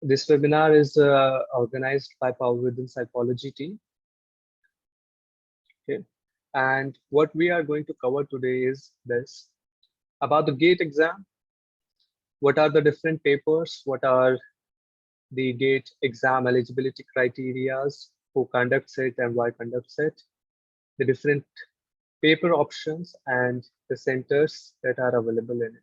This webinar is organized by Power Within Psychology team. Okay. And what we are going to cover today is this about the GATE exam. What are the different papers? What are the GATE exam eligibility criterias? Who conducts it and why conducts it? The different paper options and the centers that are available in it.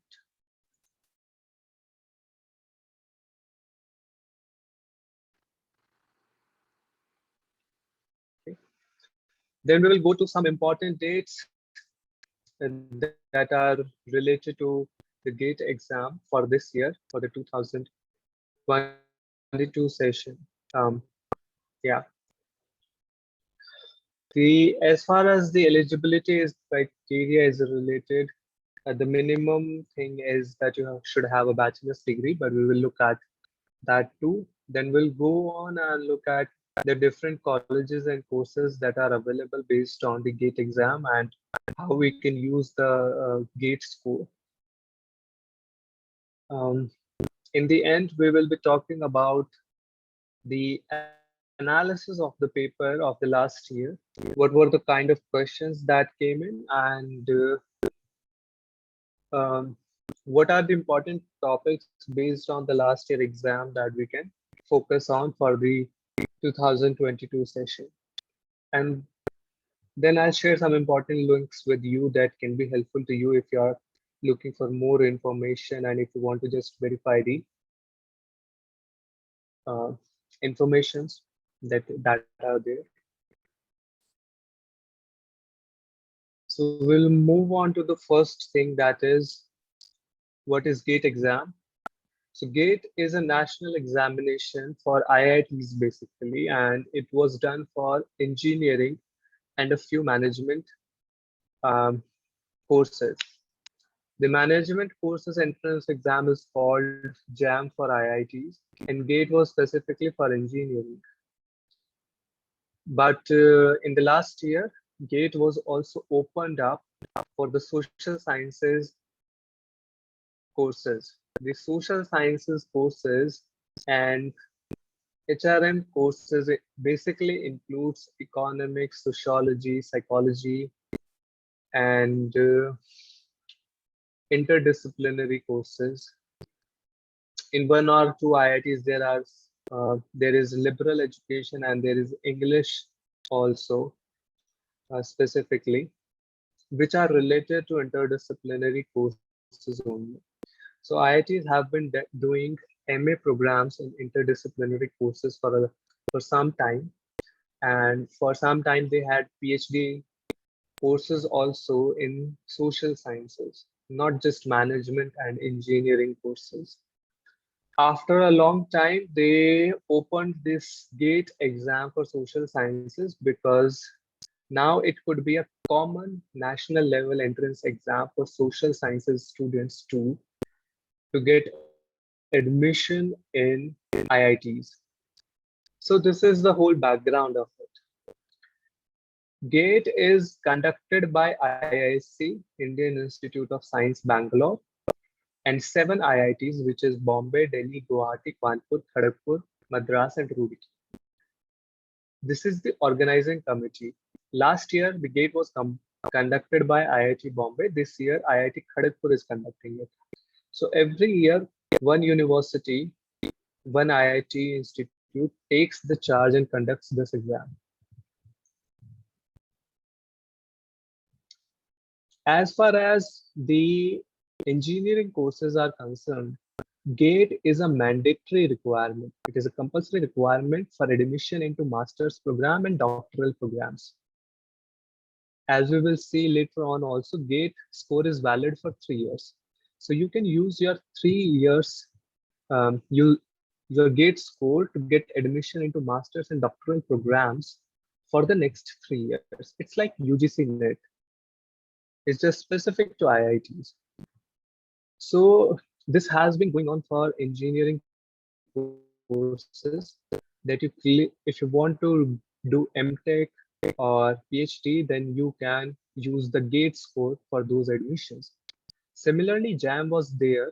Okay. Then we will go to some important dates that are related to the GATE exam for this year, for the 2022 session. Yeah. As far as the eligibility is criteria is related, the minimum thing is that should have a bachelor's degree, but we will look at that too. Then we'll go on and look at the different colleges and courses that are available based on the GATE exam and how we can use the GATE score. Um, in the end, we will be talking about the analysis of the paper of the last year. What were the kind of questions that came in, and what are the important topics based on the last year exam that we can focus on for the 2022 session. And then I'll share some important links with you that can be helpful to you if you're looking for more information and if you want to just verify the uh, informations that are there. So we'll move on to the first thing, that is what is GATE exam. So GATE is a national examination for IITs basically, and it was done for engineering and a few management um, courses. The management courses entrance exam is called JAM for IITs, and GATE was specifically for engineering. But in the last year, GATE was also opened up for the social sciences courses. The social sciences courses and HRM courses, it basically includes economics, sociology, psychology, and interdisciplinary courses. In one or two IITs, there is liberal education and there is English also specifically, which are related to interdisciplinary courses only. So IITs have been doing MA programs in interdisciplinary courses for some time, and for some time they had PhD courses also in social sciences, not just management and engineering courses. After a long time, they opened this GATE exam for social sciences because now it could be a common national level entrance exam for social sciences students too, to get admission in IITs. So this is the whole background of it. GATE is conducted by IISc, Indian Institute of Science, Bangalore, and 7 IITs, which is Bombay, Delhi, Guwahati, Kanpur, Kharagpur, Madras, and Roorkee. This is the organizing committee. Last year, the GATE was conducted by IIT Bombay. This year, IIT Kharagpur is conducting it. So every year, one university, one IIT institute takes the charge and conducts this exam. As far as the engineering courses are concerned, GATE is a mandatory requirement. It is a compulsory requirement for admission into master's program and doctoral programs. As we will see later on also, GATE score is valid for 3 years. So you can use your 3 years, your GATE score to get admission into master's and doctoral programs for the next 3 years. It's like UGC NET. It's just specific to IITs. So this has been going on for engineering courses, that if you want to do MTech or PhD, then you can use the GATE score for those admissions. Similarly, JAM was there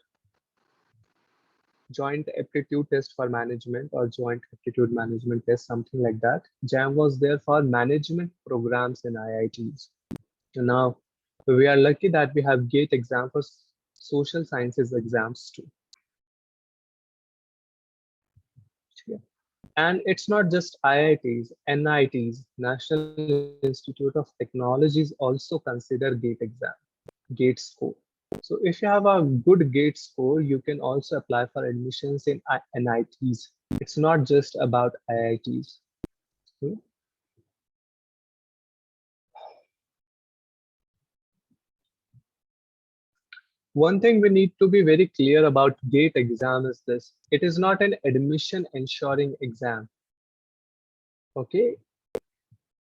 Joint aptitude test for management or joint aptitude management test, something like that. JAM was there for management programs in IITs. And now we are lucky that we have GATE exam for social sciences exams too. Yeah. And it's not just IITs, NITs, National Institute of Technologies also consider GATE exam, GATE score. So if you have a good GATE score, you can also apply for admissions in NITs. It's not just about IITs. Hmm? One thing we need to be very clear about GATE exam is this. It is not an admission ensuring exam. Okay.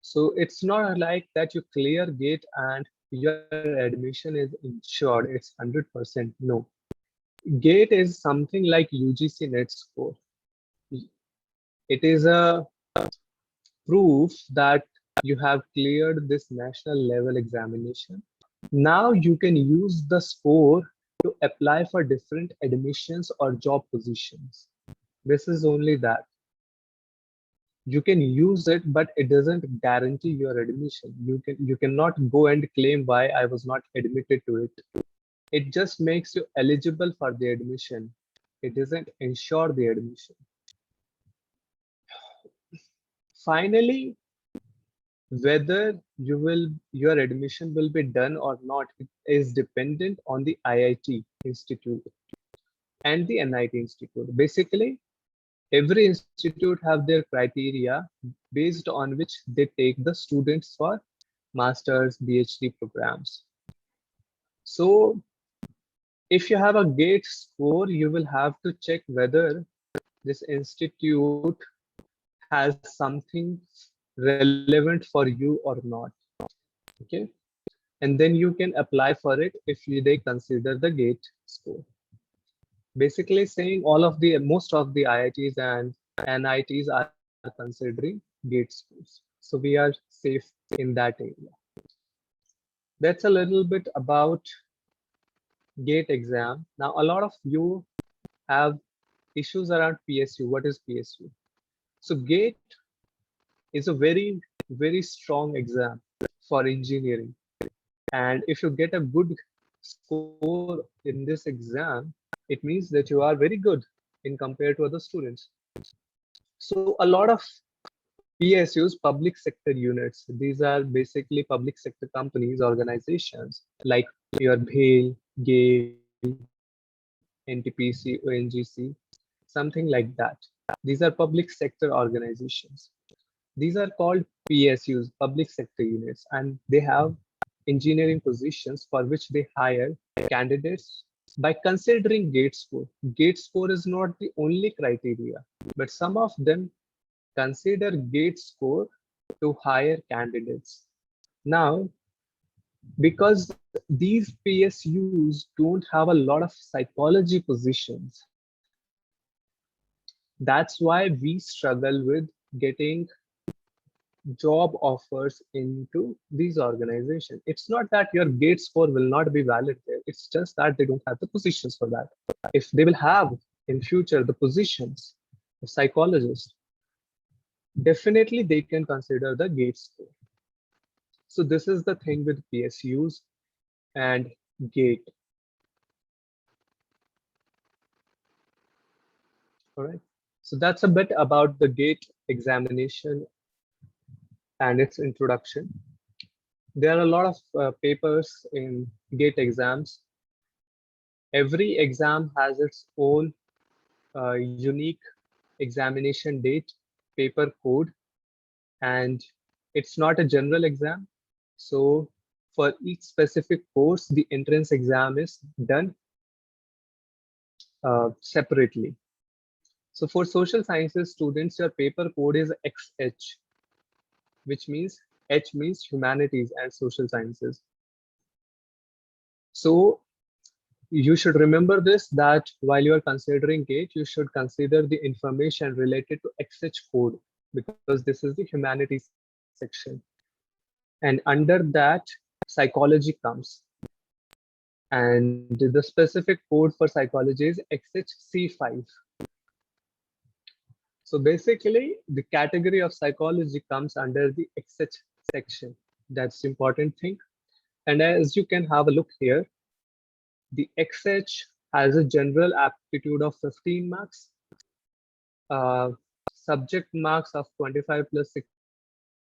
So it's not like that you clear GATE and your admission is ensured. It's 100%. No. GATE is something like UGC net score. It is a proof that you have cleared this national level examination. Now you can use the score to apply for different admissions or job positions. This is only that. You can use it, but it doesn't guarantee your admission. You cannot go and claim why I was not admitted to it. It just makes you eligible for the admission. It doesn't ensure the admission. Finally, whether your admission will be done or not, it is dependent on the IIT institute and the NIT institute. Basically, every institute have their criteria based on which they take the students for masters, PhD programs. So if you have a GATE score, you will have to check whether this institute has something relevant for you or not. Okay. And then you can apply for it if they consider the GATE score. Basically saying most of the IITs and NITs are considering GATE scores. So we are safe in that area. That's a little bit about GATE exam. Now, a lot of you have issues around PSU. What is PSU? So GATE is a very, very strong exam for engineering. And if you get a good score in this exam, it means that you are very good in compared to other students. So a lot of PSUs, public sector units, these are basically public sector companies, organizations like your BHEL, GAIL, NTPC, ONGC, something like that. These are public sector organizations. These are called PSUs, public sector units, and they have engineering positions for which they hire candidates by considering GATE score. GATE score is not the only criteria, but some of them consider GATE score to hire candidates. Now, because these PSUs don't have a lot of psychology positions, that's why we struggle with getting job offers into these organizations. It's not that your GATE score will not be valid there. It's just that they don't have the positions for that. If they will have in future the positions of psychologists, definitely they can consider the GATE score. So this is the thing with PSUs and GATE. All right. So that's a bit about the GATE examination and its introduction. There are a lot of papers in GATE exams. Every exam has its own unique examination date, paper code, and it's not a general exam. So for each specific course, the entrance exam is done separately. So for social sciences students, your paper code is XH, which means H means humanities and social sciences. So you should remember this, that while you are considering GATE, you should consider the information related to XH code, because this is the humanities section. And under that, psychology comes. And the specific code for psychology is XHC5. So basically, the category of psychology comes under the XH section. That's the important thing. And as you can have a look here, the XH has a general aptitude of 15 marks, uh, subject marks of 25 plus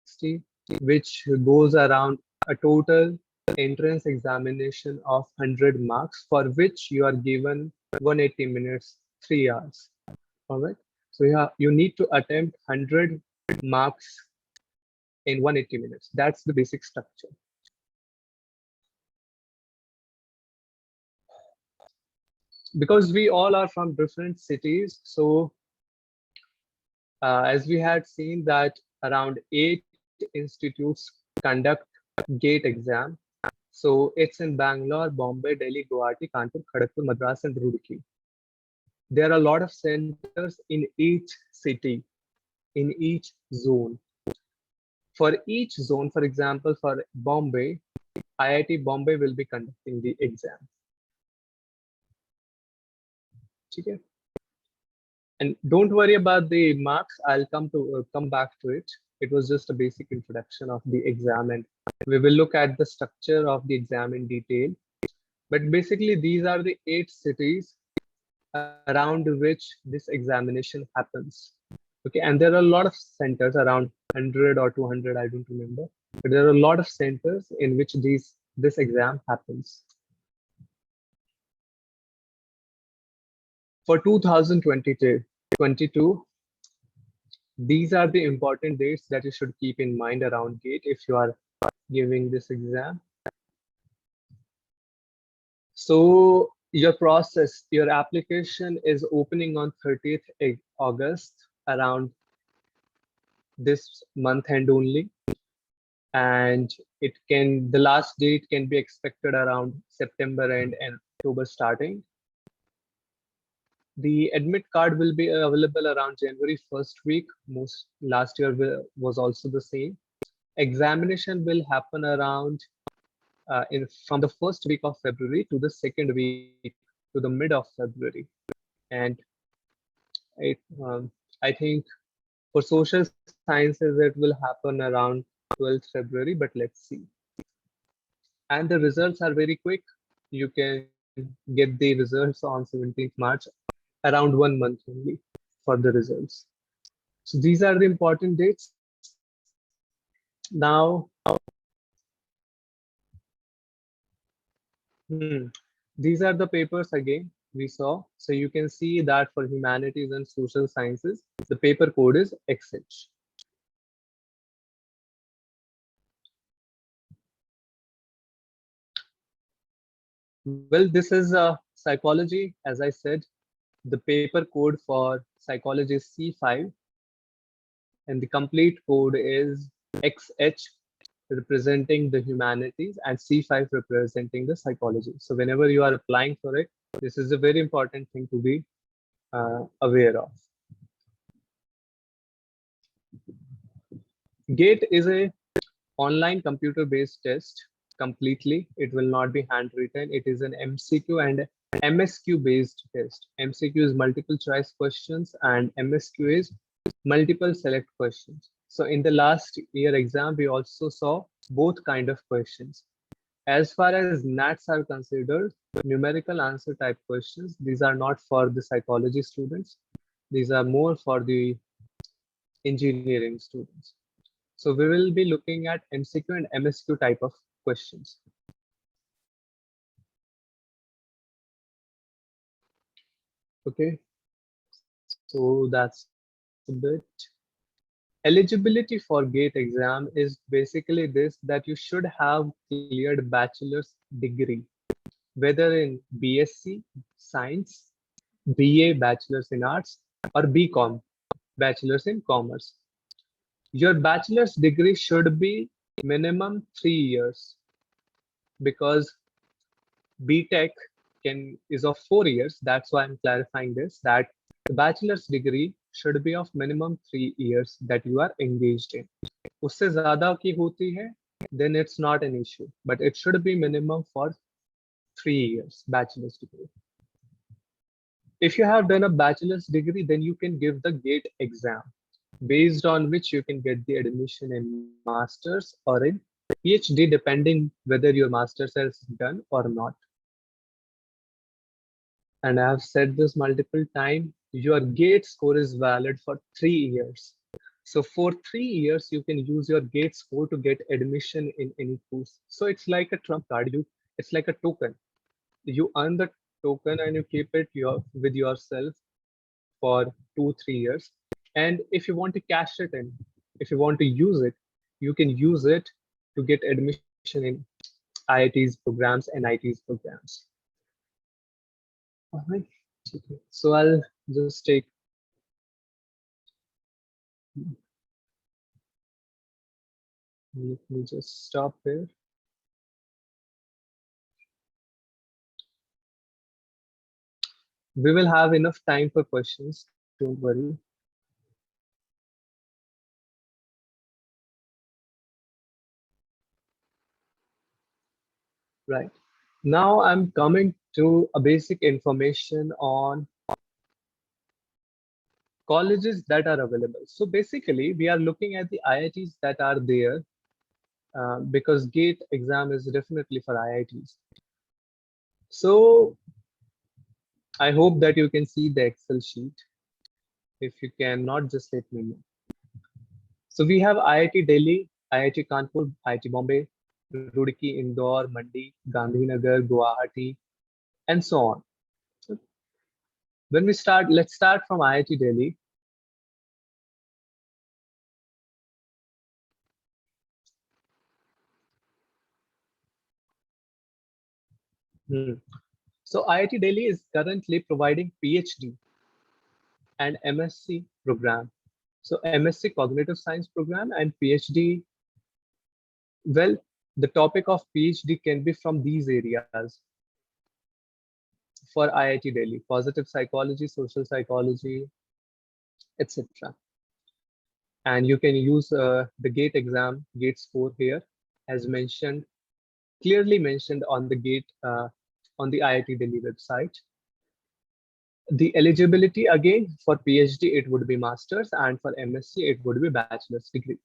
60, which goes around a total entrance examination of 100 marks, for which you are given 180 minutes, 3 hours. All right. So you need to attempt 100 marks in 180 minutes. That's the basic structure. Because we all are from different cities, so as we had seen that around 8 institutes conduct GATE exam. So it's in Bangalore, Bombay, Delhi, Guwahati, Kanpur, Kharagpur, Madras, and Roorkee. There are a lot of centers in each city, in each zone. For each zone, for example, for Bombay, IIT Bombay will be conducting the exam. Okay. And don't worry about the marks. I'll come back to it. It was just a basic introduction of the exam, and we will look at the structure of the exam in detail. But basically, these are the 8 cities around which this examination happens. Okay, and there are a lot of centers, around 100 or 200, I don't remember. But there are a lot of centers in which this exam happens. For 2022, these are the important dates that you should keep in mind around GATE if you are giving this exam. So your process, your application is opening on 30th August, around this month end only. And the last date can be expected around September end and October starting. The admit card will be available around January 1st week. Last year was also the same. Examination will happen around from the first week of February to the second week to the mid of February. And I think for social sciences, it will happen around 12th February, but let's see. And the results are very quick. You can get the results on 17th March, around 1 month only for the results. So these are the important dates. Now, these are the papers again we saw. So you can see that for humanities and social sciences, the paper code is XH. Well, this is psychology. As I said, the paper code for psychology is C5, and the complete code is XH, representing the humanities, and C5 representing the psychology. So whenever you are applying for it, this is a very important thing to be aware of. GATE is a online computer-based test completely. It will not be handwritten. It is an MCQ and MSQ-based test. MCQ is multiple choice questions and MSQ is multiple select questions. So in the last year exam, we also saw both kind of questions. As far as NATs are considered, numerical answer type questions, these are not for the psychology students. These are more for the engineering students. So we will be looking at MCQ and MSQ type of questions. Okay, so that's a bit. Eligibility for GATE exam is basically this, that you should have cleared bachelor's degree, whether in BSc Science, BA Bachelor's in Arts, or BCom Bachelor's in Commerce. Your bachelor's degree should be minimum 3 years, because BTech is of 4 years. That's why I'm clarifying this, that the bachelor's degree should be of minimum 3 years that you are engaged in. उससे ज़्यादा की होती है, then it's not an issue, but it should be minimum for 3 years bachelor's degree. If you have done a bachelor's degree, then you can give the GATE exam, based on which you can get the admission in master's or in PhD, depending whether your master's is done or not. And I have said this multiple times, your GATE score is valid for 3 years. So for 3 years, you can use your GATE score to get admission in any course. So it's like a trump card. It's like a token. You earn the token and you keep it with yourself for 2-3 years. And if you want to cash it in, if you want to use it, you can use it to get admission in IIT's programs and IIT's programs. All right. So I'll just take. Let me just stop here. We will have enough time for questions. Don't worry. Right. Now I'm coming to a basic information on colleges that are available. So basically, we are looking at the IITs that are there because GATE exam is definitely for IITs. So I hope that you can see the Excel sheet. If you cannot, just let me know. So we have IIT Delhi, IIT Kanpur, IIT Bombay, Roorkee, Indore, Mandi, Gandhinagar, Guwahati, and so on. When we start, let's start from IIT Delhi. So IIT Delhi is currently providing PhD and MSc program. So MSc Cognitive Science program and PhD. Well, the topic of PhD can be from these areas for IIT Delhi: positive psychology, social psychology, etc. And you can use the GATE exam, GATE score here, as mentioned, clearly mentioned on the GATE on the IIT Delhi website. The eligibility again for PhD, it would be master's, and for MSc, it would be bachelor's degree.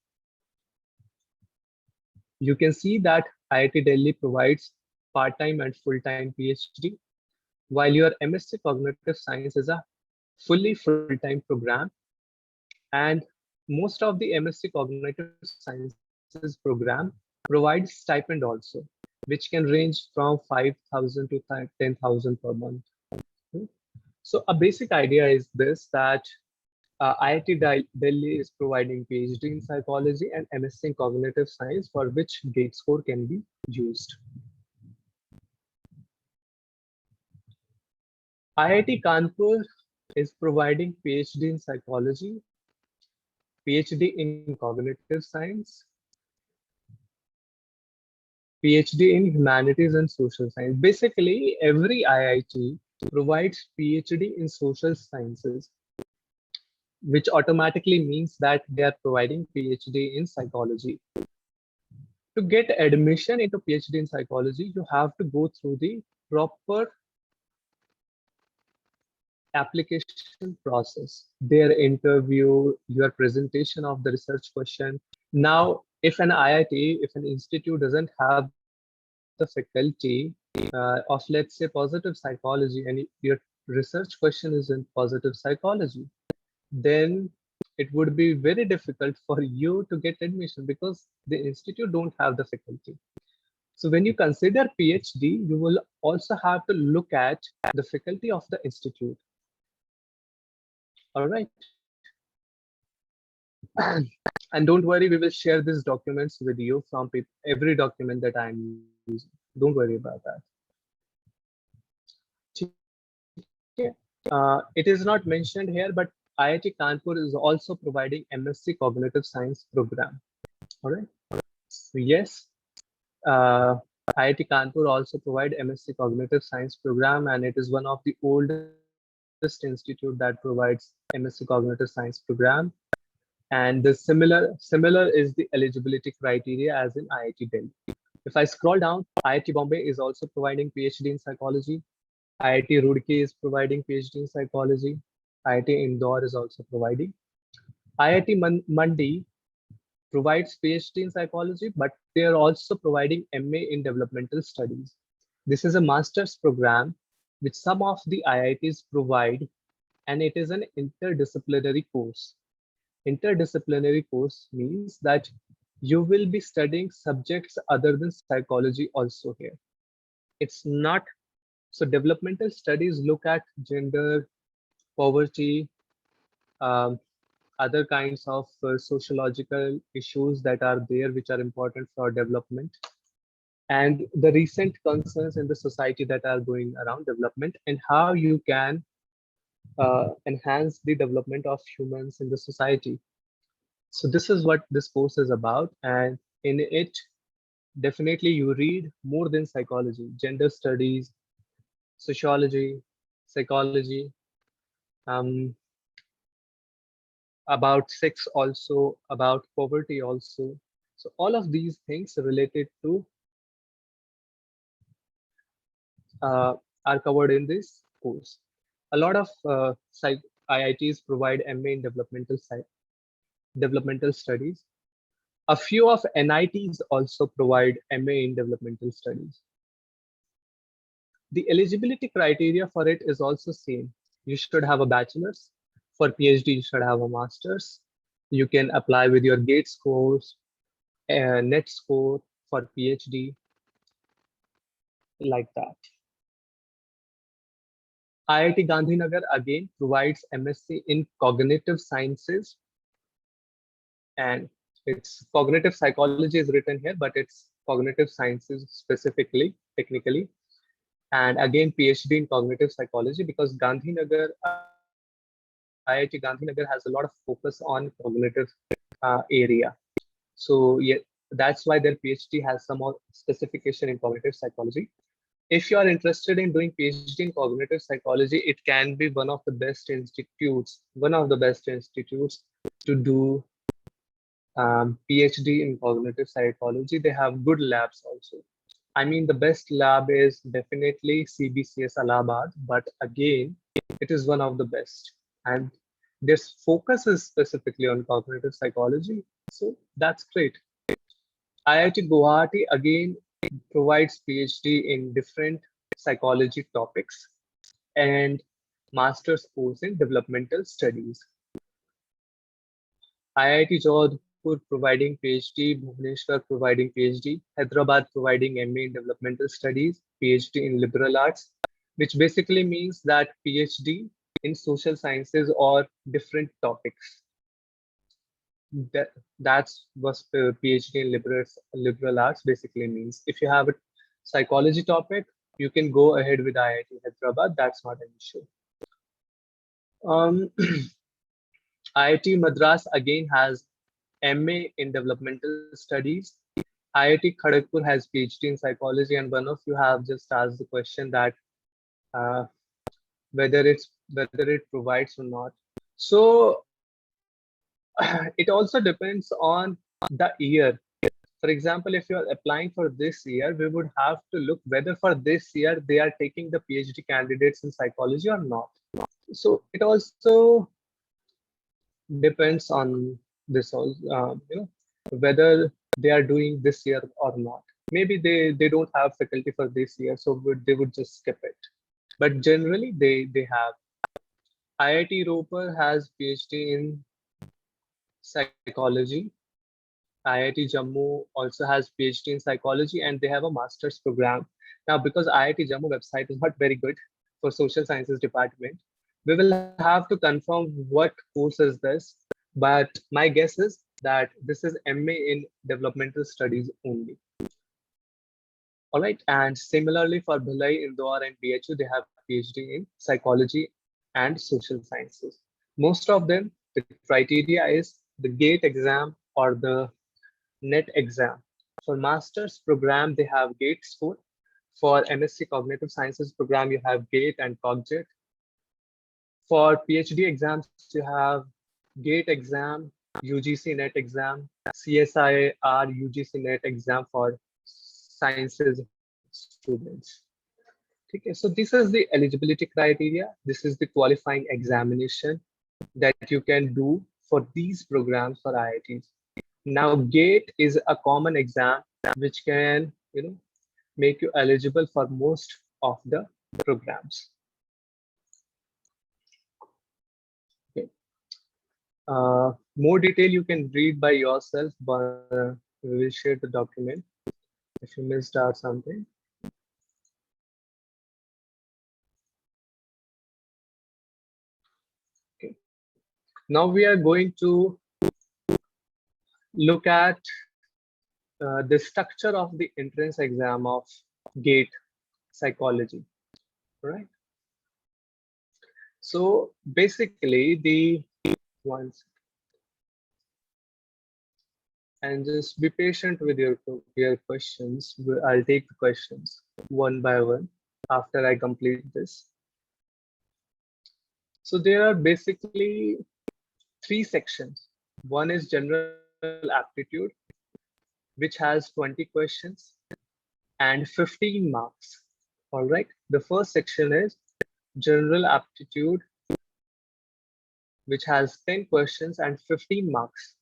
You can see that IIT Delhi provides part-time and full-time PhD, while your MSc Cognitive Science is a fully full-time program. And most of the MSc Cognitive Sciences program provides stipend also, which can range from 5,000 to 10,000 per month. So a basic idea is this, that IIT Delhi is providing PhD in psychology and MSc in cognitive science, for which GATE score can be used. IIT Kanpur is providing PhD in psychology, PhD in cognitive science, PhD in humanities and social science. Basically, every IIT provides PhD in social sciences, which automatically means that they are providing PhD in psychology. To get admission into PhD in psychology, you have to go through the proper application process, their interview, your presentation of the research question. Now, if an IIT, if an institute doesn't have the faculty of, let's say, positive psychology, and your research question is in positive psychology, then it would be very difficult for you to get admission because the institute don't have the faculty. So when you consider PhD, you will also have to look at the faculty of the institute. All right. And don't worry, we will share these documents with you from every document that I'm using. Don't worry about that. It is not mentioned here, but IIT Kanpur is also providing MSc Cognitive Science program. All right. So yes, IIT Kanpur also provide MSc Cognitive Science program, and it is one of the oldest institute that provides MSc Cognitive Science program. And the similar is the eligibility criteria as in IIT Delhi. If I scroll down, IIT Bombay is also providing PhD in psychology. IIT Roorkee is providing PhD in psychology. IIT Indore is also providing. IIT Mandi provides PhD in psychology, but they are also providing MA in developmental studies. This is a master's program which some of the IITs provide, and it is an interdisciplinary course. Interdisciplinary course means that you will be studying subjects other than psychology also here. It's not, so developmental studies look at gender, poverty, um, other kinds of sociological issues that are there which are important for development, and the recent concerns in the society that are going around development and how you can enhance the development of humans in the society. So this is what this course is about, and in it definitely you read more than psychology, gender studies, sociology, psychology, um, about sex also, about poverty also. So all of these things related to uh, are covered in this course. A lot of IITs provide MA in developmental studies. A few of NITs also provide MA in developmental studies. The eligibility criteria for it is also same. You should have a bachelor's. For PhD, you should have a master's. You can apply with your GATE scores, net score for PhD, like that. IIT Gandhinagar again provides MSc in cognitive sciences, and it's cognitive psychology is written here, but it's cognitive sciences specifically, technically. And again, PhD in cognitive psychology, because Gandhinagar, IIT Gandhinagar has a lot of focus on cognitive area. So yeah, that's why their PhD has some more specification in cognitive psychology. If you are interested in doing PhD in cognitive psychology, it can be one of the best institutes to do PhD in cognitive psychology. They have good labs also. I mean, the best lab is definitely CBCS Allahabad, but again, it is one of the best. And this focus is specifically on cognitive psychology. So that's great. IIT Guwahati again provides PhD in different psychology topics and master's course in developmental studies. IIT Jodhpur providing PhD, Bhubaneswar providing PhD, Hyderabad providing MA in developmental studies, PhD in liberal arts, which basically means that PhD in social sciences or different topics. That's what PhD in liberal arts basically means. If you have a psychology topic, you can go ahead with IIT Hyderabad. That's not an issue. IIT Madras again has MA in developmental studies. IIT Kharagpur has PhD in psychology, and one of you have just asked the question that uh, whether it provides or not. So it also depends on the year. For example, if you are applying for this year, we would have to look whether for this year they are taking the PhD candidates in psychology or not. So it also depends on this also, whether they are doing this year or not. Maybe they don't have faculty for this year, so they would just skip it. But generally, they have. IIT Roper has PhD in psychology. IIT Jammu also has PhD in psychology, and they have a master's program. Now, because IIT Jammu website is not very good for social sciences department, we will have to confirm what course is this. But my guess is that this is MA in developmental studies only. All right, and similarly for Bhilai, Indore, and BHU, they have PhD in psychology and social sciences. Most of them, the criteria is the GATE exam or the NET exam. For master's program, they have GATE score. For MSc Cognitive Sciences program, you have GATE and CogJet. For PhD exams, you have GATE exam, UGC NET exam, CSIR UGC NET exam for sciences students. Okay, so this is the eligibility criteria. This is the qualifying examination that you can do for these programs for IITs. Now, GATE is a common exam which can, make you eligible for most of the programs. Okay. More detail you can read by yourself, but we will share the document if you missed out something. Okay. Now we are going to look at the structure of the entrance exam of GATE psychology, right? So basically the ones, and just be patient with your questions. I'll take the questions one by one after I complete this. So there are basically 3 sections. One is general aptitude, which has 20 questions and 15 marks. All right. The first section is general aptitude, which has 10 questions and 15 marks.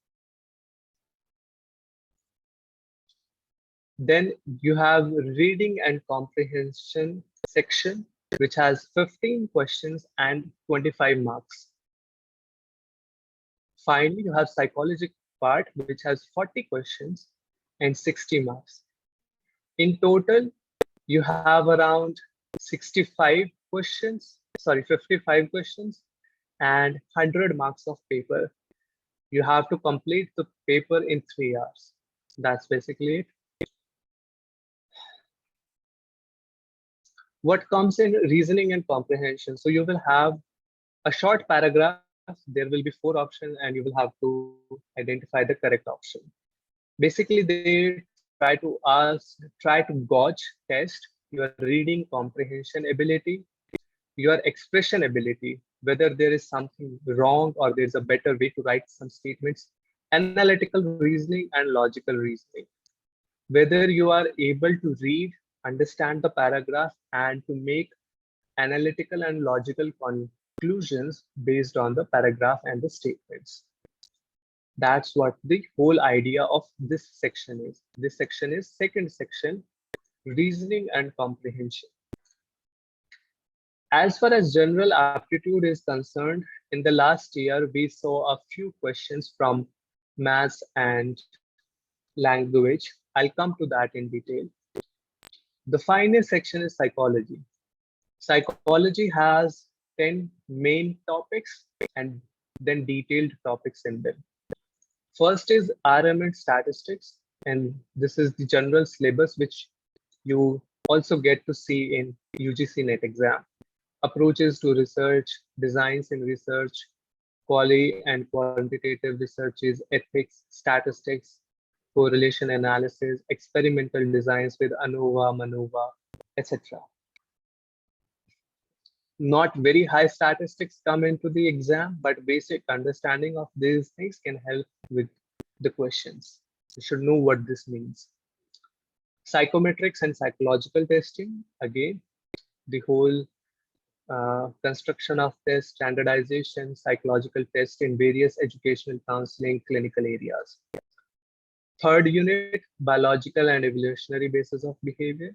Then you have reading and comprehension section, which has 15 questions and 25 marks. Finally, you have psychology part, which has 40 questions and 60 marks. In total, you have around 65 questions, 55 questions and 100 marks of paper. You have to complete the paper in 3 hours. That's basically it. What comes in reasoning and comprehension? So you will have a short paragraph. There will be 4 options and you will have to identify the correct option. Basically, they try to gauge, test your reading comprehension ability, your expression ability, whether there is something wrong or there's a better way to write some statements, analytical reasoning and logical reasoning, whether you are able to read, understand the paragraph and to make analytical and logical conclusions based on the paragraph and the statements. That's what the whole idea of this section is. This section is second section, reasoning and comprehension. As far as general aptitude is concerned, in the last year, we saw a few questions from maths and language. I'll come to that in detail. The final section is psychology. Psychology has 10 main topics and then detailed topics in them. First is RM and statistics, and this is the general syllabus which you also get to see in UGC NET exam. Approaches to research, designs in research, quali and quantitative researches, ethics, statistics, correlation analysis, experimental designs with ANOVA, MANOVA, etc. Not very high statistics come into the exam, but basic understanding of these things can help with the questions. You should know what this means. Psychometrics and psychological testing, again, the whole construction of tests, standardization, psychological tests in various educational, counseling, clinical areas. Third unit, biological and evolutionary basis of behavior,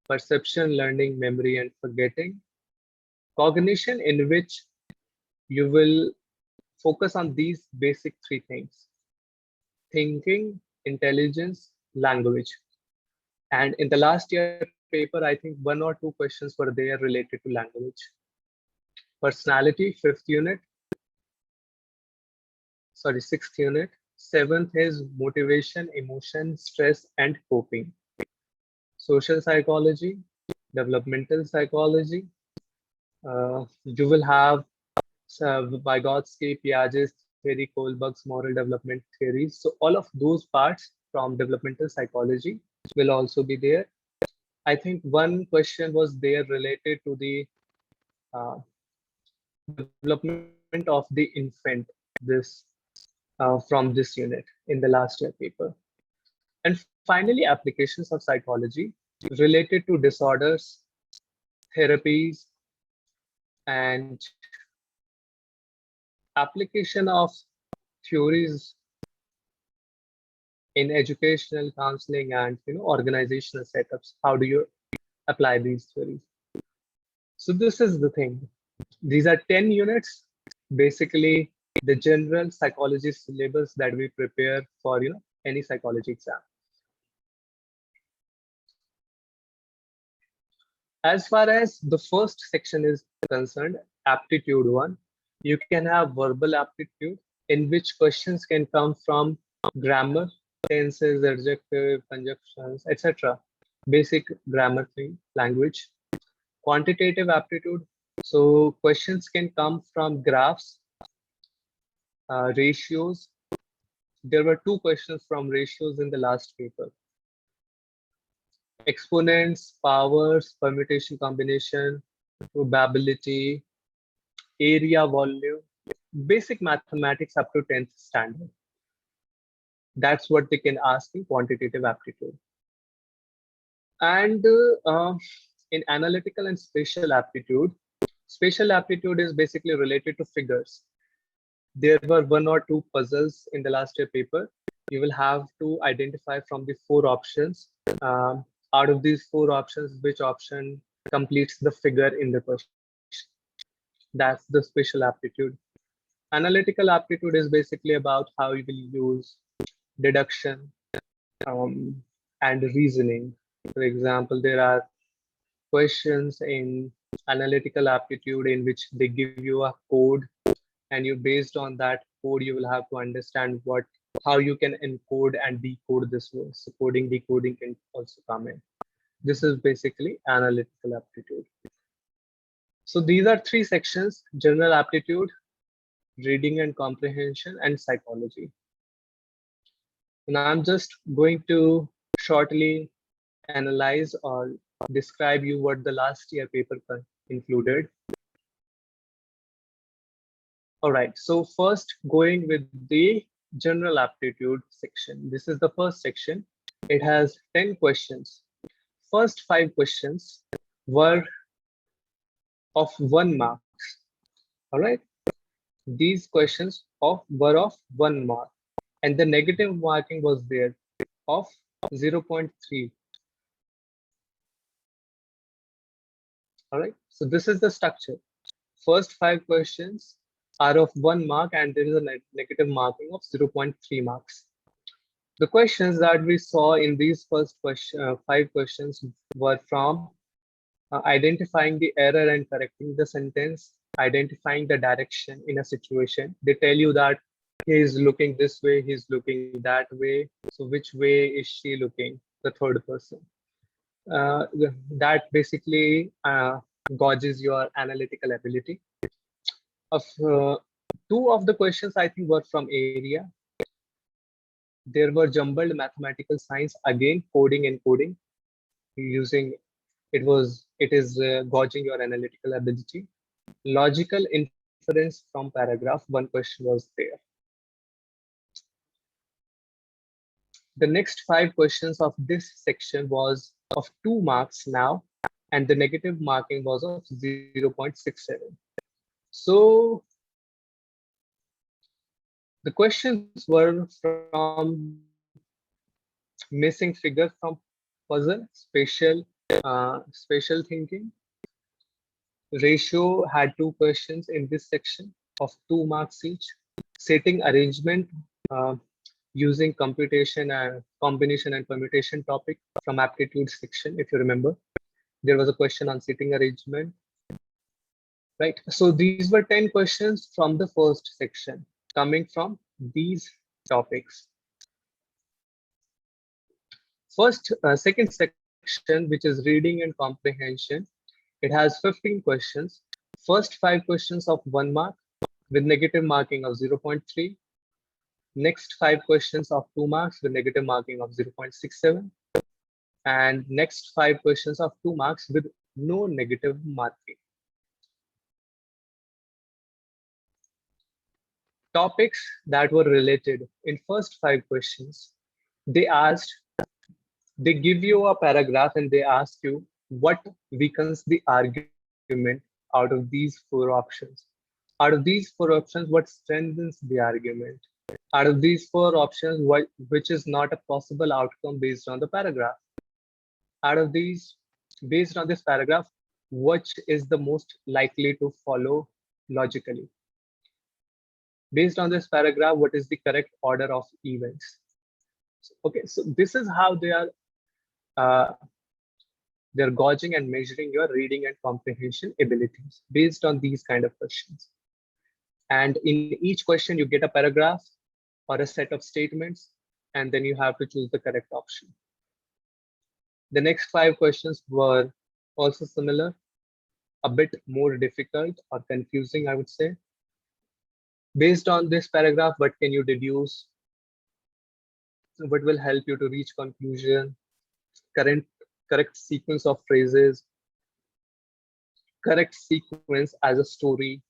perception, learning, memory, and forgetting. Cognition, in which you will focus on these basic 3 things: thinking, intelligence, language. And in the last year paper, I think 1 or 2 questions were there related to language. Personality, 5th unit. Sorry, 6th unit. 7th is motivation, emotion, stress, and coping. Social psychology, developmental psychology. You will have Vygotsky, Piaget's theory, Kohlberg's moral development theories. So all of those parts from developmental psychology will also be there. I think 1 question was there related to the development of the infant, this from this unit in the last year paper. And finally, applications of psychology related to disorders, therapies, and application of theories in educational counseling and organizational setups. How do you apply these theories? So this is the thing. These are 10 units, basically the general psychology syllabus that we prepare for any psychology exam. As far as the first section is concerned, aptitude 1, you can have verbal aptitude, in which questions can come from grammar, tenses, adjective, conjunctions, etc. Basic grammar thing, language. Quantitative aptitude, so questions can come from graphs, ratios. There were 2 questions from ratios in the last paper. Exponents, powers, permutation combination, probability, area, volume, basic mathematics up to 10th standard. That's what they can ask in quantitative aptitude. And in analytical and spatial aptitude is basically related to figures. There were 1 or 2 puzzles in the last year paper. You will have to identify from the 4 options. Out of these 4 options, which option completes the figure in the question. That's the spatial aptitude. Analytical aptitude is basically about how you will use deduction and reasoning. For example, there are questions in analytical aptitude in which they give you a code, and you based on that code you will have to understand how you can encode and decode this word. So coding, decoding can also come in. This is basically analytical aptitude. So these are 3 sections: general aptitude, reading and comprehension, and psychology. And I'm just going to shortly analyze or describe you what the last year paper included. All right, so first going with the general aptitude section. This is the first section. It has 10 questions. First 5 questions were of 1 mark. All right, these questions were of 1 mark, and the negative marking was there of 0.3. All right, so this is the structure. First 5 questions are of 1 mark, and there is a negative marking of 0.3 marks. The questions that we saw in these first 5 questions were from identifying the error and correcting the sentence, identifying the direction in a situation. They tell you that he is looking this way, he's looking that way. So which way is she looking? The third person. That basically gauges your analytical ability. Of 2 of the questions I think were from area. There were jumbled mathematical signs, again coding and coding, using it is gauging your analytical ability. Logical inference from paragraph, 1 question was there. The next 5 questions of this section was of 2 marks now, and the negative marking was of 0.67. So the questions were from missing figures from puzzle, spatial thinking. Ratio had 2 questions in this section of 2 marks each. Setting arrangement using computation and combination and permutation topic from aptitude section. If you remember, there was a question on setting arrangement. Right. So these were 10 questions from the first section coming from these topics. Second section, which is reading and comprehension, it has 15 questions. First 5 questions of 1 mark with negative marking of 0.3. Next 5 questions of 2 marks with negative marking of 0.67. And next 5 questions of 2 marks with no negative marking. Topics that were related in first 5 questions. They asked They give you a paragraph and they ask you what weakens the argument out of these four options. Out of these four options, what strengthens the argument? Out of these four options, which is not a possible outcome based on the paragraph? Out of these, based on this paragraph, which is the most likely to follow logically? Based on this paragraph, what is the correct order of events? Okay, so this is how uh, they're gauging and measuring your reading and comprehension abilities based on these kind of questions. And in each question, you get a paragraph or a set of statements, and then you have to choose the correct option. The next 5 questions were also similar, a bit more difficult or confusing, I would say. Based on this paragraph, what can you deduce? What will help you to reach conclusion? Correct sequence of phrases, correct sequence as a story,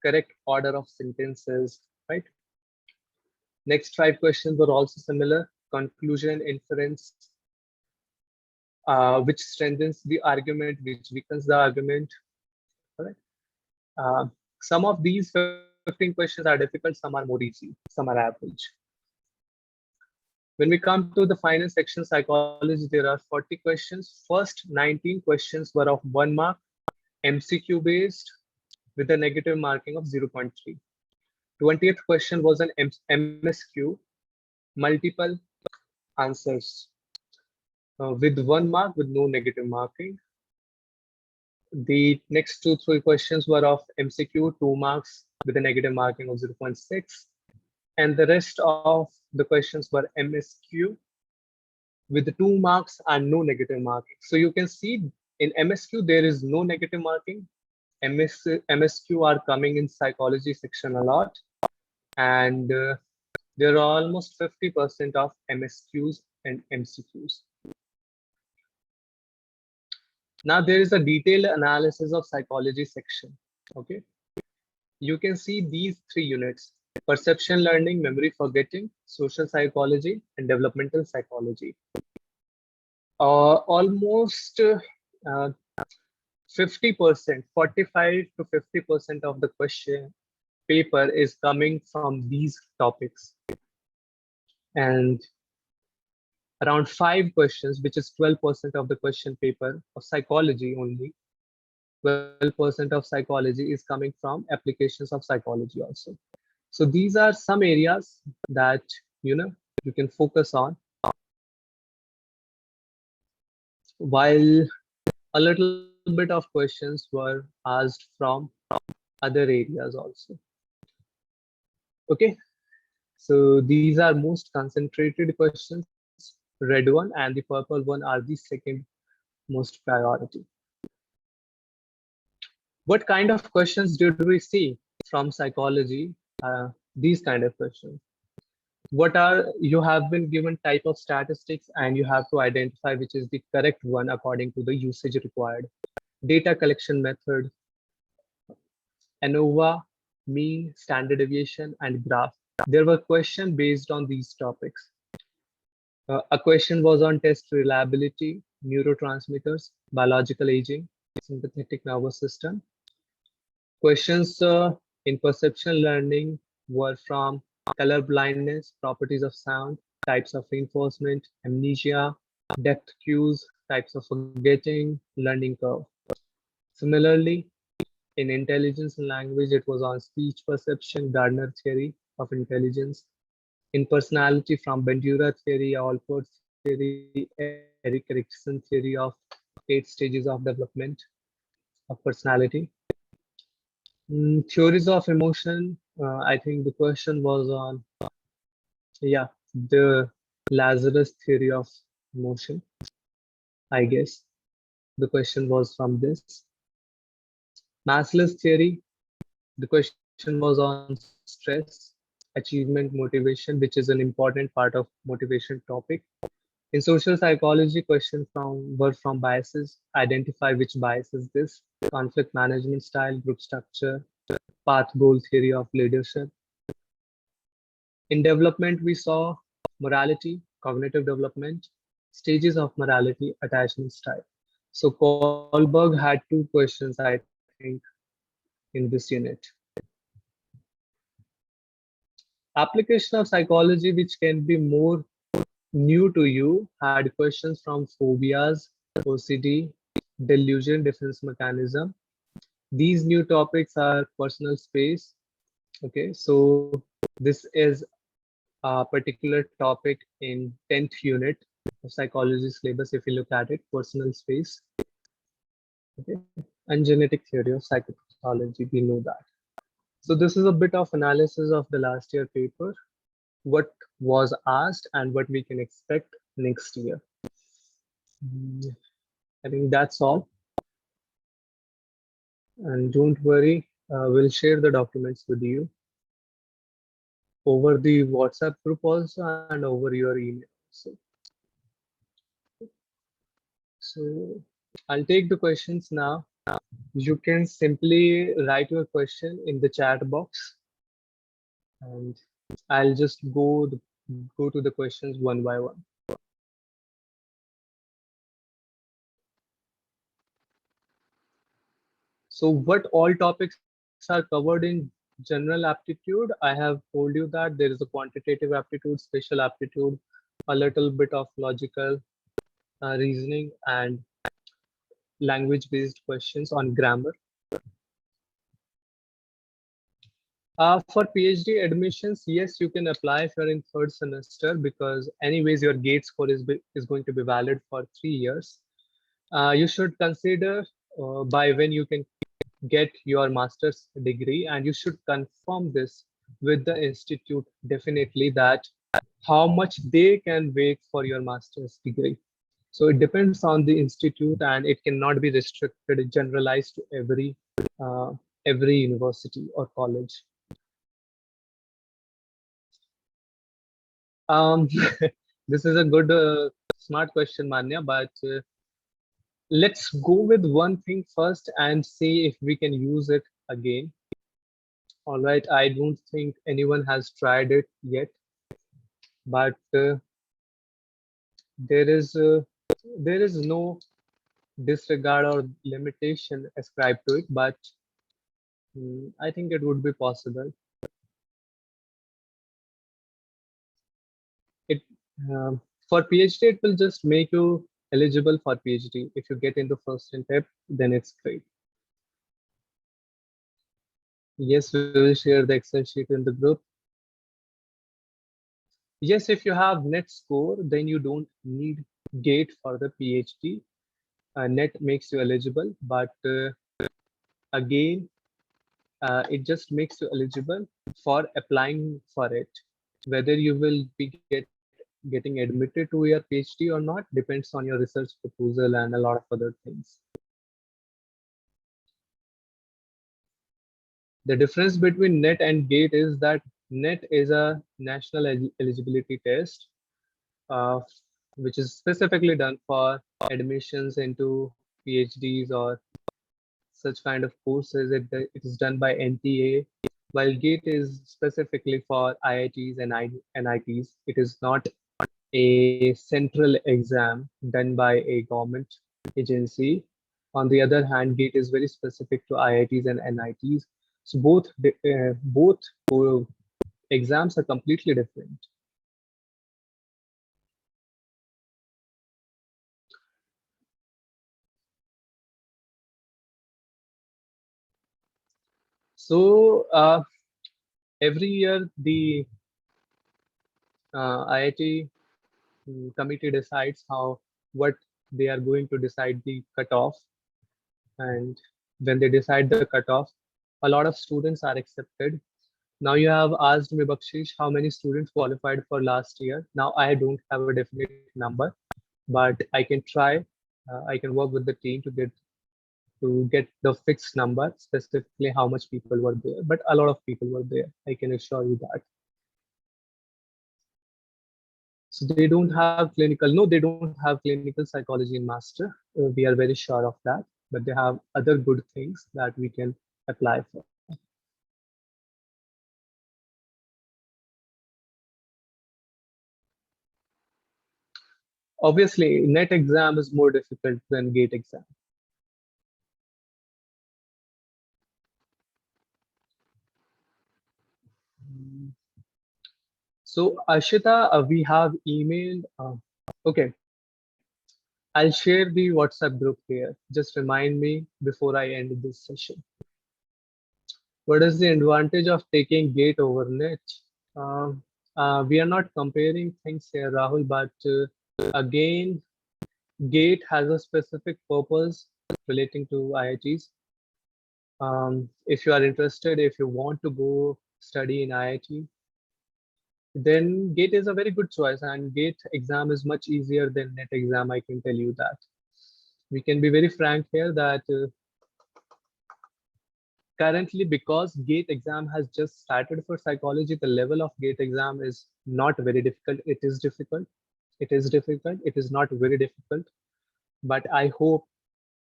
correct order of sentences, right? Next 5 questions were also similar, conclusion, inference, which strengthens the argument, which weakens the argument, right? Some of these 15 questions are difficult, some are more easy, some are average. When we come to the final section, psychology, there are 40 questions. First 19 questions were of 1 mark, MCQ based with a negative marking of 0.3. 20th question was an MSQ, multiple answers with 1 mark with no negative marking. The next 2-3 questions were of MCQ, 2 marks with a negative marking of 0.6. And the rest of the questions were MSQ with 2 marks and no negative marking. So you can see in MSQ, there is no negative marking. MSQ are coming in psychology section a lot. And there are almost 50% of MSQs and MCQs. Now there is a detailed analysis of psychology section. Okay, you can see these 3 units: perception learning, memory forgetting, social psychology, and developmental psychology. Almost 50%, 45 to 50% of the question paper is coming from these topics. And around 5 questions, which is 12% of the question paper of psychology only, 12% of psychology is coming from applications of psychology also. So these are some areas that you can focus on, while a little bit of questions were asked from other areas also. Okay, so these are most concentrated questions. Red one and the purple one are the second most priority. What kind of questions did we see from psychology? These kind of questions. You have been given type of statistics and you have to identify which is the correct one according to the usage required. Data collection method, ANOVA, mean, standard deviation, and graph. There were questions based on these topics. A question was on test reliability, neurotransmitters, biological aging, sympathetic nervous system. Questions in perception learning were from color blindness, properties of sound, types of reinforcement, amnesia, depth cues, types of forgetting, learning curve. Similarly, in intelligence and language, it was on speech perception, Gardner theory of intelligence. In personality, from Bandura theory, Allport theory, Eric Erikson theory of 8 stages of development of personality. Theories of emotion, I think the question was on, the Lazarus theory of emotion. I guess the question was from this. Maslow's theory, the question was on stress, achievement, motivation, which is an important part of motivation topic. In social psychology, questions were from biases. Identify which bias is this. Conflict management style, group structure, path goal theory of leadership. In development, we saw morality, cognitive development, Stages of morality, attachment style. So Kohlberg had two questions, I think, in this unit. Application of psychology, which can be more new to you, had questions from phobias, OCD, delusion, defense mechanism. These new topics are personal space. Okay, so this is a particular topic in 10th unit of psychology syllabus. If you look at it, personal space, okay, and genetic theory of psychopathology, we know that. So this is a bit of analysis of the last year paper, what was asked and what we can expect next year. I think that's all. And don't worry, we'll share the documents with you over the WhatsApp group also and over your email. So I'll take the questions now. You can simply write your question in the chat box, and I'll just go to the questions one by one. So what all topics are covered in general aptitude? I have told you that there is a quantitative aptitude, special aptitude, a little bit of logical reasoning, and language-based questions on grammar. For PhD admissions, yes, you can apply if you're in third semester, because anyways your GATE score is going to be valid for 3 years. You should consider by when you can get your master's degree, and you should confirm this with the institute definitely, that how much they can wait for your master's degree. So it depends on the institute, and it cannot be restricted, generalized to every university or college. Um, this is a good, smart question, Manya, but let's go with one thing first and see if we can use it again. All right, I don't think anyone has tried it yet, but there is no disregard or limitation ascribed to it, but I think it would be possible. It for PhD, it will just make you eligible for PhD. If you get into first attempt, then it's great. Yes, we will share the Excel sheet in the group. Yes, if you have net score, then you don't need GATE for the PhD. Net makes you eligible, but again, it just makes you eligible for applying for it. Whether you will be getting admitted to your PhD or not depends on your research proposal and a lot of other things. The difference between NET and GATE is that NET is a national eligibility test, uh, which is specifically done for admissions into PhDs or such kind of courses. It is done by NTA, while GATE is specifically for IITs and NITs. It is not a central exam done by a government agency. On the other hand, GATE is very specific to IITs and NITs. So both exams are completely different. So every year the IIT committee decides what they are going to decide the cutoff, and when they decide the cutoff, a lot of students are accepted. Now you have asked me, Bakshish, how many students qualified for last year. Now I don't have a definite number, but I can try. I can work with the team to get the fixed number, specifically how much people were there. But a lot of people were there, I can assure you that. So they don't have clinical, no, they don't have clinical psychology in master. We are very sure of that, but they have other good things that we can apply for. Obviously, NET exam is more difficult than GATE exam. So, Ashita, we have emailed. Okay, I'll share the WhatsApp group here. Just remind me before I end this session. What is the advantage of taking GATE over NET? Uh, we are not comparing things here, Rahul, but again, GATE has a specific purpose relating to IITs. If you are interested, if you want to go study in IIT, then GATE is a very good choice, and GATE exam is much easier than NET exam. I can tell you that. We can be very frank here that currently, because GATE exam has just started for psychology, the level of GATE exam is not very difficult. It is difficult. It is difficult. It is not very difficult. But I hope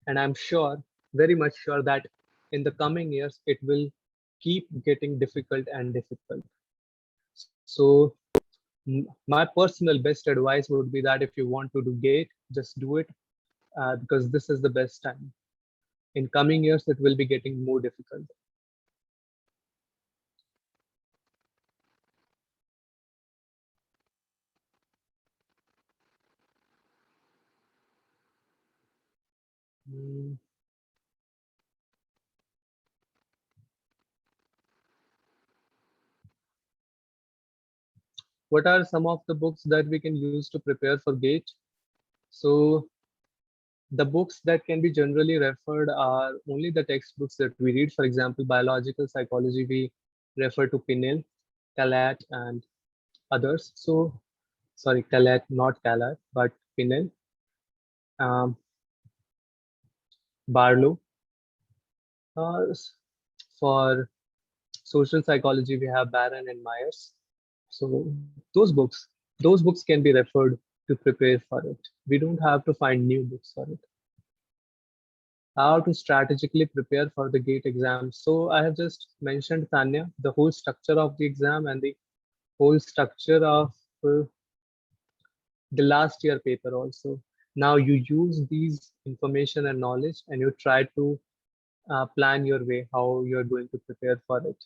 and I'm sure, very much sure, that in the coming years it will keep getting difficult and difficult. So my personal best advice would be that if you want to do GATE, just do it, because this is the best time. In coming years, it will be getting more difficult. Mm, What are some of the books that we can use to prepare for GATE? So the books that can be generally referred are only the textbooks that we read. For example, biological psychology, we refer to Pinnell, Talat, and others. So, sorry, Talat, not Talat, but Pinnell, um, Barlow. For social psychology, we have Barron and Myers. So those books can be referred to prepare for it. We don't have to find new books for it. How to strategically prepare for the GATE exam. So I have just mentioned, Tanya, the whole structure of the exam and the whole structure of the last year paper also. Now you use these information and knowledge and you try to plan your way how you're going to prepare for it.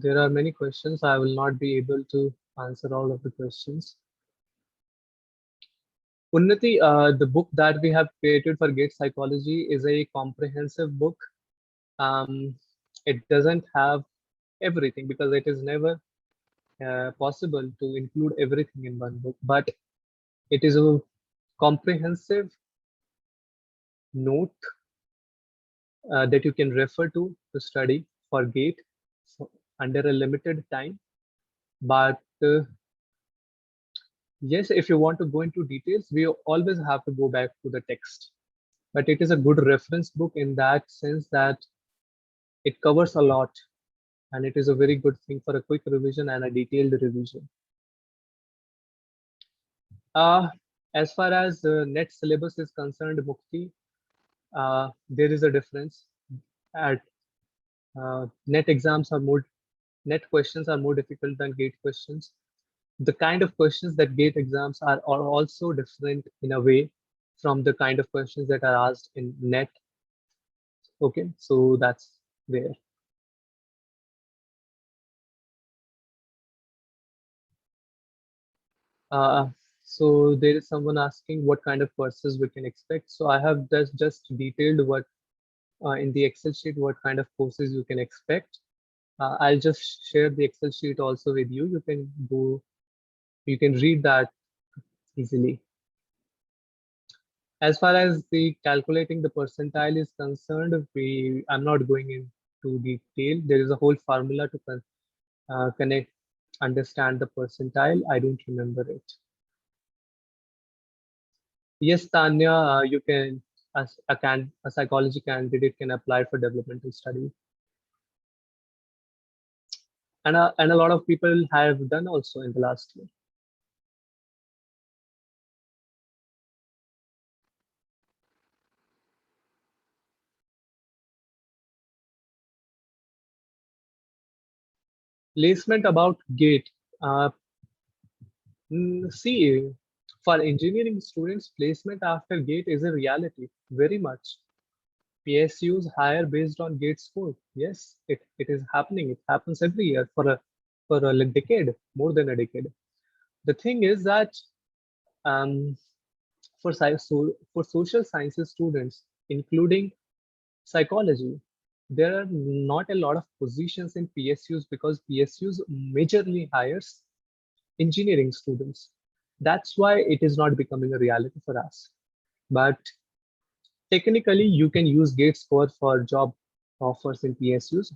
There are many questions. I will not be able to answer all of the questions. Unnati, the book that we have created for GATE Psychology is a comprehensive book. Um, it doesn't have everything because it is never possible to include everything in one book, but it is a comprehensive note that you can refer to study for GATE under a limited time. But yes, if you want to go into details, we always have to go back to the text. But it is a good reference book in that sense that it covers a lot, and it is a very good thing for a quick revision and a detailed revision. Uh, as far as the NET syllabus is concerned, Mukti, there is a difference. At NET exams are more, NET questions are more difficult than GATE questions. The kind of questions that GATE exams are also different in a way from the kind of questions that are asked in NET. Okay, so that's there. Uh, so there is someone asking what kind of courses we can expect. So I have just detailed what in the Excel sheet what kind of courses you can expect. I'll just share the Excel sheet also with you. You can read that easily. As far as the calculating the percentile is concerned, I'm not going into detail. There is a whole formula to connect, understand the percentile. I don't remember it. Yes, Tanya, you can, as a psychology candidate can apply for developmental study. And a lot of people have done also in the last year. Placement about GATE. Uh, See, for engineering students, placement after GATE is a reality, very much. PSUs hire based on GATE score. Yes, it is happening. It happens every year for a decade, more than a decade. The thing is that um, for social sciences students, including psychology, there are not a lot of positions in PSUs because PSUs majorly hires engineering students. That's why it is not becoming a reality for us. But technically, you can use GATE score for job offers in PSUs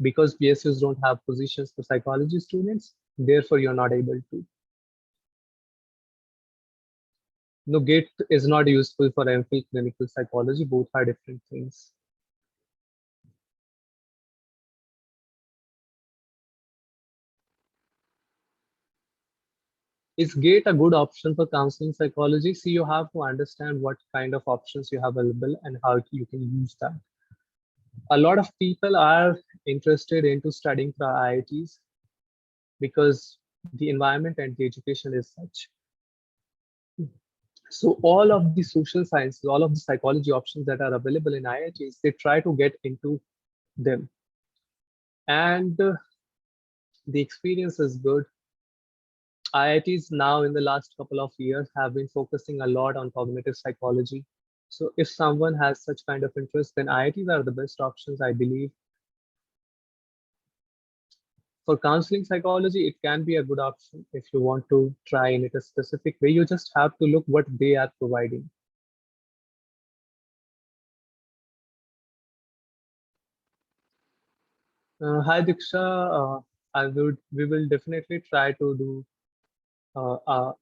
because PSUs don't have positions for psychology students. Therefore, you're not able to. No, GATE is not useful for MPhil clinical psychology. Both are different things. Is GATE a good option for counseling psychology? See, you have to understand what kind of options you have available and how you can use that. A lot of people are interested into studying for IITs because the environment and the education is such. So all of the social sciences, all of the psychology options that are available in IITs, they try to get into them. And the experience is good. IITs now in the last couple of years have been focusing a lot on cognitive psychology. So if someone has such kind of interest, then IITs are the best options, I believe. For counseling psychology, it can be a good option if you want to try in it a specific way. You just have to look what they are providing. Hi Diksha, we will definitely try to do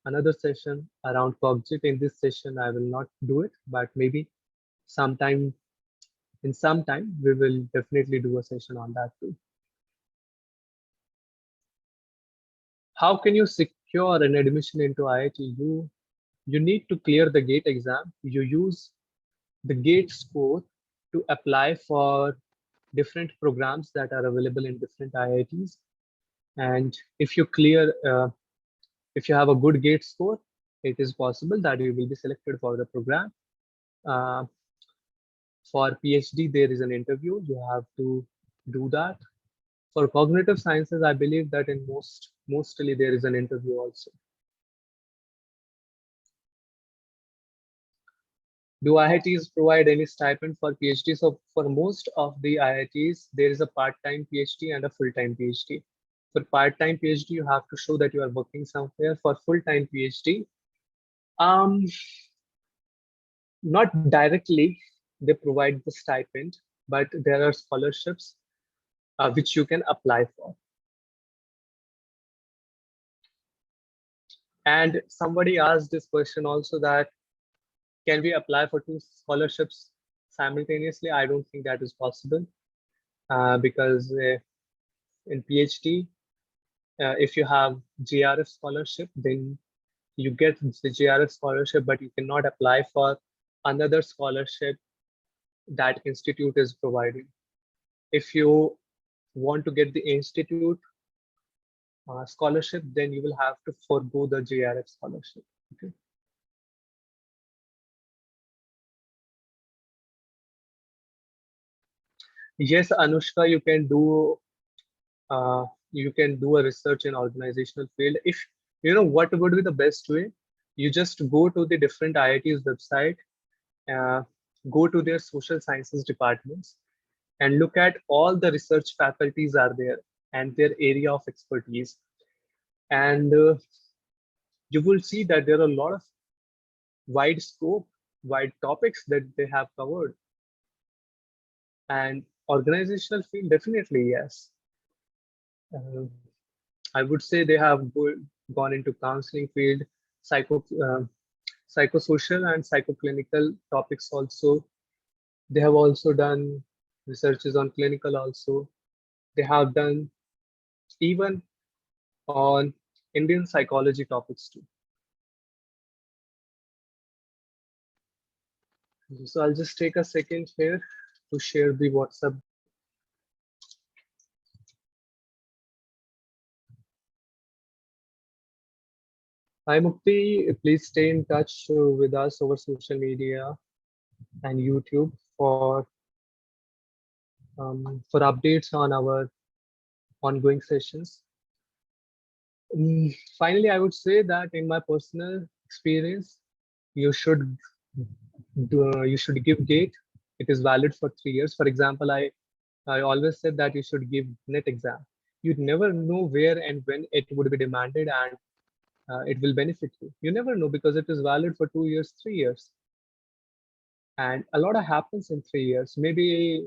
another session around CogJit. In this session, I will not do it, but maybe sometime in some time we will definitely do a session on that too. How can you secure an admission into IIT? You need to clear the GATE exam. You use the GATE score to apply for different programs that are available in different IITs. And if you have a good GATE score, it is possible that you will be selected for the program. Uh, for PhD, there is an interview. You have to do that. For cognitive sciences, I believe that in mostly there is an interview also. Do IITs provide any stipend for PhD? So for most of the IITs, there is a part-time PhD and a full-time PhD. For part-time PhD, you have to show that you are working somewhere. For full-time PhD, um, not directly, they provide the stipend, but there are scholarships which you can apply for. And somebody asked this question also that can we apply for two scholarships simultaneously? I don't think that is possible because in PhD, if you have JRF scholarship, then you get the JRF scholarship, but you cannot apply for another scholarship that institute is providing. If you want to get the institute scholarship, then you will have to forego the JRF scholarship. Okay. Yes, Anushka, uh, you can do a research in organizational field. If you know what would be the best way, you just go to the different IITs website, uh, go to their social sciences departments, and look at all the research faculties are there and their area of expertise. And you will see that there are a lot of wide scope, wide topics that they have covered. And organizational field, definitely yes. Uh, I would say they have gone into counseling field, uh, psychosocial and psychoclinical topics also. They have also done researches on clinical also. They have done even on Indian psychology topics too. So I'll just take a second here to share the WhatsApp. Hi Mukti, please stay in touch with us over social media and YouTube for updates on our ongoing sessions. Finally, I would say that in my personal experience, you should you should give GATE. It is valid for 3 years. For example, I always said that you should give NET exam. You'd never know where and when it would be demanded, and it will benefit you. You never know because it is valid for 2 years, 3 years, and a lot of happens in 3 years. Maybe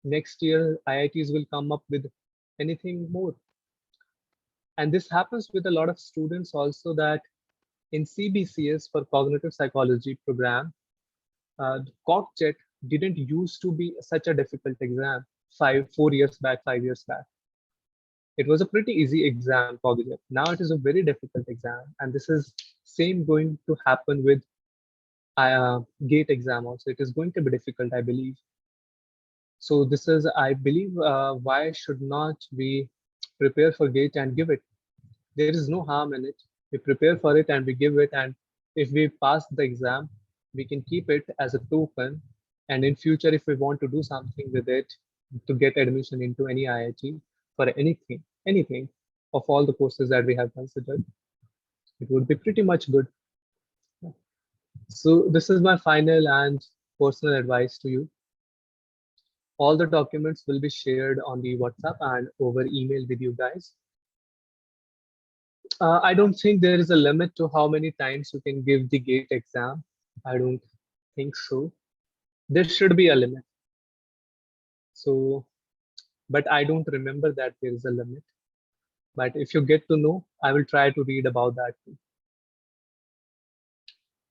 next year IITs will come up with anything more. And this happens with a lot of students also, that in CBCS for cognitive psychology program, CogJet didn't used to be such a difficult exam 4 years back, 5 years back. It was a pretty easy exam, CogJet. Now it is a very difficult exam, and this is same going to happen with GATE exam also. It is going to be difficult, I believe. So this is, I believe, why should not we prepare for GATE and give it? There is no harm in it. We prepare for it and we give it, and if we pass the exam, we can keep it as a token. And in future, if we want to do something with it to get admission into any IIT for anything of all the courses that we have considered, it would be pretty much good. So this is my final and personal advice to you. All the documents will be shared on the WhatsApp and over email with you guys. I don't think there is a limit to how many times you can give the GATE exam. I don't think so. There should be a limit. So, but I don't remember that there is a limit. But if you get to know, I will try to read about that too.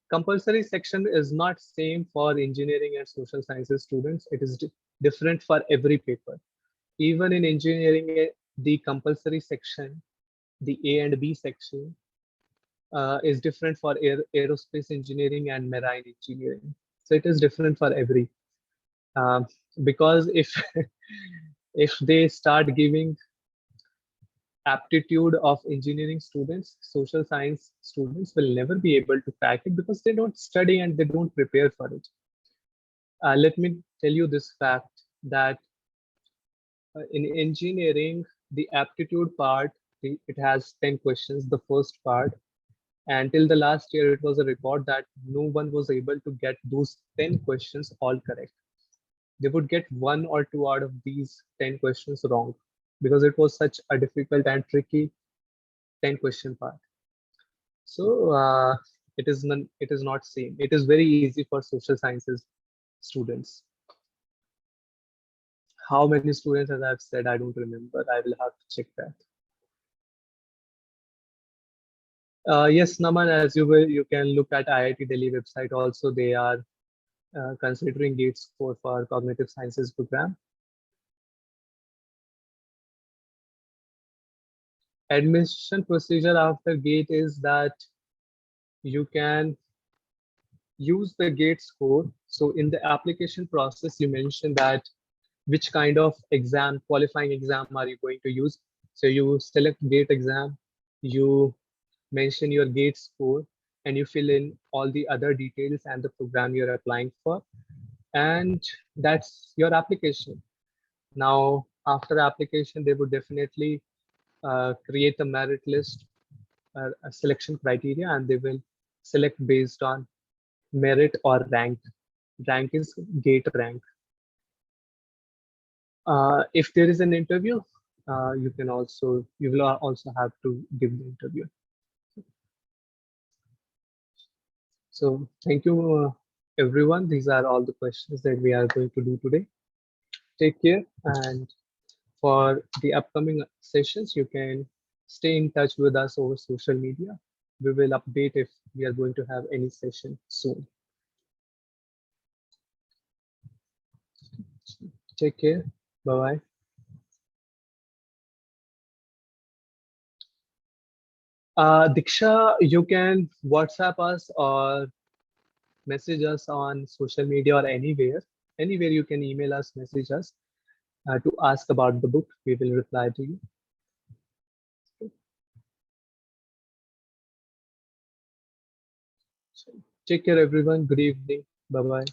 Compulsory section is not same for engineering and social sciences students. It is different for every paper. Even in engineering, the compulsory section, the A and B section, is different for aerospace engineering and marine engineering. So it is different for every. Um, because if if they start giving aptitude of engineering students, social science students will never be able to crack it because they don't study and they don't prepare for it. Let me tell you this fact that in engineering, the aptitude part, it has 10 questions, the first part. And till the last year, it was a record that no one was able to get those 10 questions all correct. They would get 1 or 2 out of these 10 questions wrong because it was such a difficult and tricky 10 question part. So it is not same. It is very easy for social sciences students. How many students, as I've said, I don't remember. I will have to check that. Yes, Naman, as you can look at IIT Delhi website also. They are considering GATE score for cognitive sciences program. Admission procedure after GATE is that you can use the GATE score. So in the application process, you mentioned that which kind of exam, qualifying exam are you going to use. So you select GATE exam, you mention your GATE score, and you fill in all the other details and the program you're applying for. And that's your application. Now, after application, they would definitely create a merit list, a selection criteria, and they will select based on merit or rank. Rank is GATE rank. If there is an interview, you will also have to give the interview. So thank you, everyone. These are all the questions that we are going to do today. Take care, and for the upcoming sessions, you can stay in touch with us over social media. We will update if we are going to have any session soon. Take care. Bye-bye. Diksha, you can WhatsApp us or message us on social media or anywhere. Anywhere you can email us, message us to ask about the book. We will reply to you. Take care, everyone. Good evening. Bye bye.